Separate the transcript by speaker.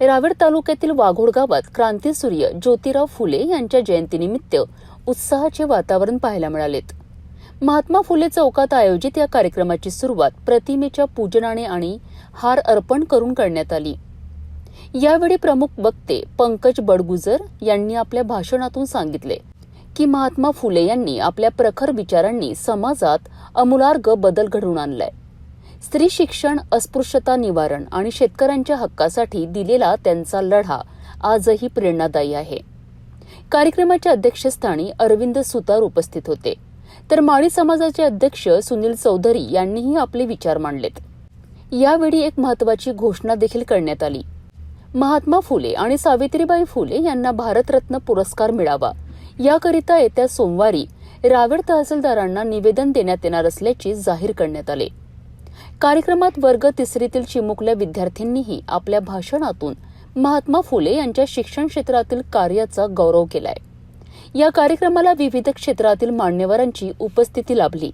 Speaker 1: रावेर तालुक्यातील वाघोड गावात क्रांतीसूर्य ज्योतिराव फुले यांच्या जयंतीनिमित्त उत्साहाचे वातावरण पाहायला मिळालेत. महात्मा फुले चौकात आयोजित या कार्यक्रमाची सुरुवात प्रतिमेच्या पूजनाने आणि हार अर्पण करून करण्यात आली. यावेळी प्रमुख वक्ते पंकज बडगुजर यांनी आपल्या भाषणातून सांगितले की महात्मा फुले यांनी आपल्या प्रखर विचारांनी समाजात आमूलाग्र बदल घडवून आणलाय. स्त्री शिक्षण, अस्पृश्यता निवारण आणि शेतकऱ्यांच्या हक्कासाठी दिलेला त्यांचा लढा आजही प्रेरणादायी आहे. कार्यक्रमाच्या अध्यक्षस्थानी अरविंद सुतार उपस्थित होते, तर माळी समाजाचे अध्यक्ष सुनील चौधरी यांनीही आपले विचार मांडलेत. यावेळी एक महत्त्वाची घोषणा देखील करण्यात आली. महात्मा फुले आणि सावित्रीबाई फुले यांना भारतरत्न पुरस्कार मिळावा याकरिता येत्या सोमवारी रावेर तहसीलदारांना निवेदन देण्यात येणार असल्याचे जाहीर करण्यात आले. कार्यक्रमात वर्ग तिसरीतील चिमुकल्या विद्यार्थ्यांनीही आपल्या भाषणातून महात्मा फुले यांच्या शिक्षण क्षेत्रातील कार्याचा गौरव केलाय. या कार्यक्रमाला विविध क्षेत्रातील मान्यवरांची उपस्थिती लाभली.